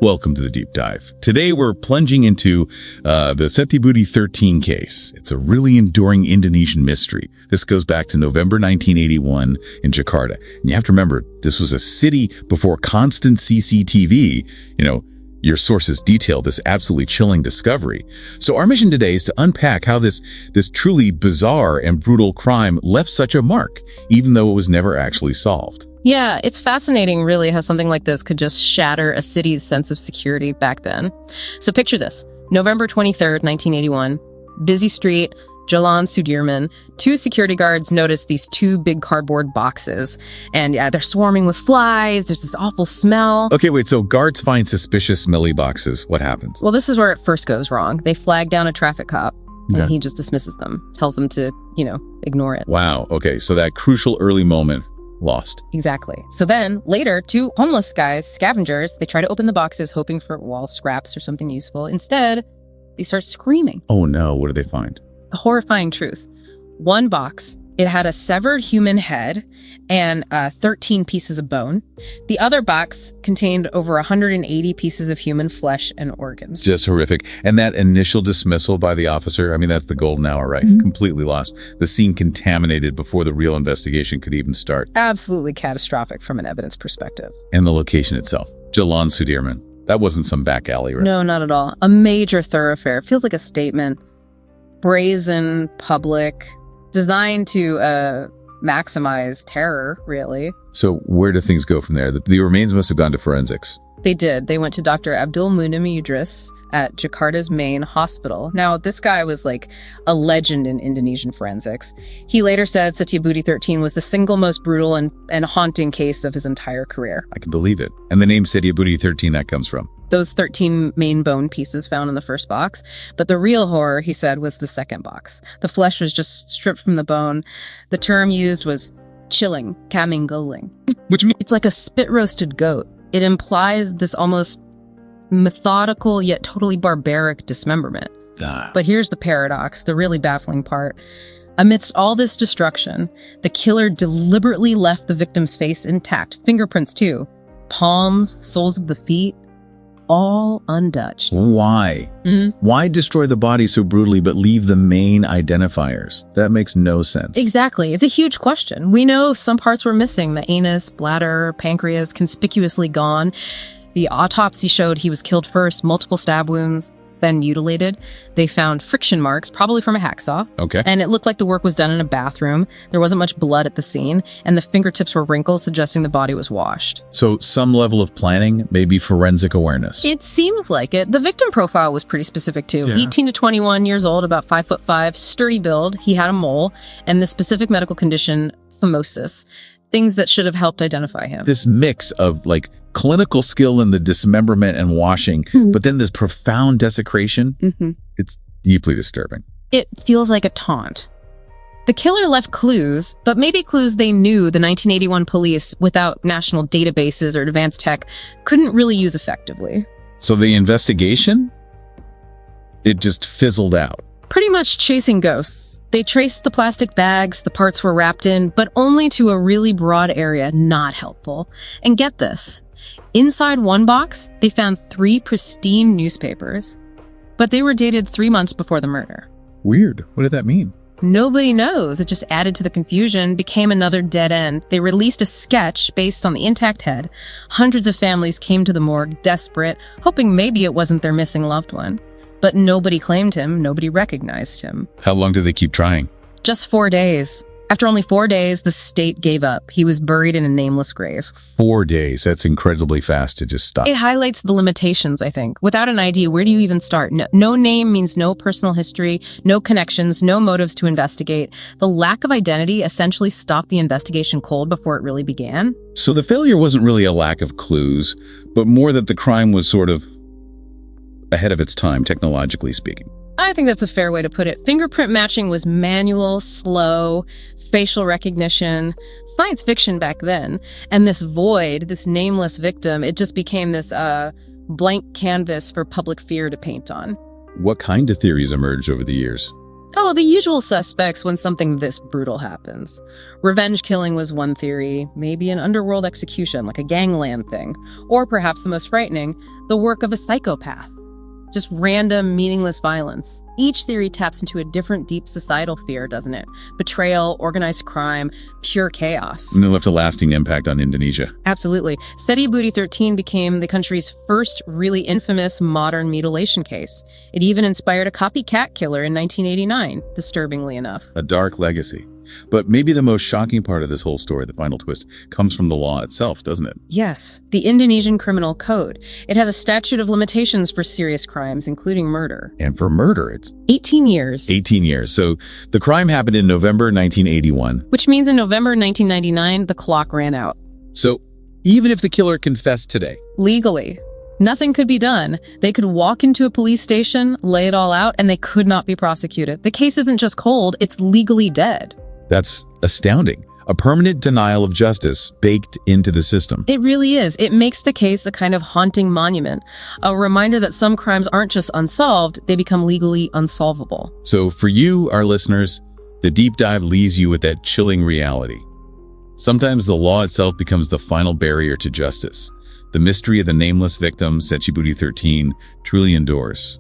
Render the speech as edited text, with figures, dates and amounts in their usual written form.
Welcome to the Deep Dive. Today we're plunging into the Setiabudi 13 case. It's a really enduring Indonesian mystery. This goes back to November 1981 in Jakarta. And you have to remember, this was a city before constant CCTV. Your sources detail this absolutely chilling discovery. So our mission today is to unpack how this truly bizarre and brutal crime left such a mark, even though it was never actually solved. Yeah, it's fascinating, really, how something like this could just shatter a city's sense of security back then. So picture this. November 23rd, 1981, busy street, Jalan Sudirman. Two security guards notice these two big cardboard boxes. And yeah, they're swarming with flies. There's this awful smell. Okay, wait, so guards find suspicious smelly boxes. What happens? Well, this is where it first goes wrong. They flag down a traffic cop, and he just dismisses them, tells them to, ignore it. Wow, okay, so that crucial early moment lost. Exactly. So then, later, two homeless guys, scavengers, they try to open the boxes hoping for wall scraps or something useful. Instead, they start screaming. Oh no, what do they find? A horrifying truth. One box, it had a severed human head and 13 pieces of bone. The other box contained over 180 pieces of human flesh and organs. Just horrific. And that initial dismissal by the officer, that's the golden hour, right? Mm-hmm. Completely lost. The scene contaminated before the real investigation could even start. Absolutely catastrophic from an evidence perspective. And the location itself, Jalan Sudirman. That wasn't some back alley, right? No, not at all. A major thoroughfare. Feels like a statement. Brazen, public, designed to maximize terror, really. So where do things go from there? The remains must have gone to forensics. They did. They went to Dr. Abdul Munim Idris at Jakarta's main hospital. Now, this guy was like a legend in Indonesian forensics. He later said Setiabudi 13 was the single most brutal and haunting case of his entire career. I can believe it. And the name Setiabudi 13, that comes from? Those 13 main bone pieces found in the first box. But the real horror, he said, was the second box. The flesh was just stripped from the bone. The term used was chilling, kaminggoling. Which means it's like a spit-roasted goat. It implies this almost methodical yet totally barbaric dismemberment. But here's the paradox, the really baffling part. Amidst all this destruction, the killer deliberately left the victim's face intact, fingerprints too, palms, soles of the feet, all untouched. Why? Why destroy the body so brutally but leave the main identifiers? That makes no sense. Exactly. It's a huge question. We know some parts were missing. The anus, bladder, pancreas, conspicuously gone. The autopsy showed he was killed first, multiple stab wounds, then mutilated. They found friction marks, probably from a hacksaw. Okay. And it looked like the work was done in a bathroom. There wasn't much blood at the scene, and the fingertips were wrinkled, suggesting the body was washed. So some level of planning, maybe forensic awareness. It seems like it. The victim profile was pretty specific too. Yeah. 18 to 21 years old, about 5'5", sturdy build. He had a mole, and the specific medical condition, phimosis. Things that should have helped identify him. This mix of clinical skill in the dismemberment and washing, but then this profound desecration, it's deeply disturbing. It feels like a taunt. The killer left clues, but maybe clues they knew the 1981 police, without national databases or advanced tech, couldn't really use effectively. So the investigation, it just fizzled out. Pretty much chasing ghosts. They traced the plastic bags the parts were wrapped in, but only to a really broad area, not helpful. And get this, inside one box, they found 3 pristine newspapers, but they were dated 3 months before the murder. Weird. What did that mean? Nobody knows. It just added to the confusion, became another dead end. They released a sketch based on the intact head. Hundreds of families came to the morgue, desperate, hoping maybe it wasn't their missing loved one. But nobody claimed him, nobody recognized him. How long did they keep trying? Just 4 days. After only 4 days, the state gave up. He was buried in a nameless grave. 4 days. That's incredibly fast to just stop. It highlights the limitations, I think. Without an ID, where do you even start? No name means no personal history, no connections, no motives to investigate. The lack of identity essentially stopped the investigation cold before it really began. So the failure wasn't really a lack of clues, but more that the crime was sort of ahead of its time, technologically speaking. I think that's a fair way to put it. Fingerprint matching was manual, slow, facial recognition, science fiction back then. And this void, this nameless victim, it just became this blank canvas for public fear to paint on. What kind of theories emerged over the years? Oh, the usual suspects when something this brutal happens. Revenge killing was one theory, maybe an underworld execution, like a gangland thing. Or perhaps the most frightening, the work of a psychopath. Just random, meaningless violence. Each theory taps into a different deep societal fear, doesn't it? Betrayal, organized crime, pure chaos. And it left a lasting impact on Indonesia. Absolutely. Setiabudi 13 became the country's first really infamous modern mutilation case. It even inspired a copycat killer in 1989, disturbingly enough. A dark legacy. But maybe the most shocking part of this whole story, the final twist, comes from the law itself, doesn't it? Yes, the Indonesian Criminal Code. It has a statute of limitations for serious crimes, including murder. And for murder, it's 18 years. 18 years. So the crime happened in November 1981. Which means in November 1999, the clock ran out. So even if the killer confessed today, legally, nothing could be done. They could walk into a police station, lay it all out, and they could not be prosecuted. The case isn't just cold, it's legally dead. that's astounding. A permanent denial of justice baked into the system. It really is. It makes the case a kind of haunting monument, a reminder that some crimes aren't just unsolved, they become legally unsolvable. So for you, our listeners, the deep dive leaves you with that chilling reality. Sometimes the law itself becomes the final barrier to justice. The mystery of the nameless victim, Setiabudi 13, truly endures.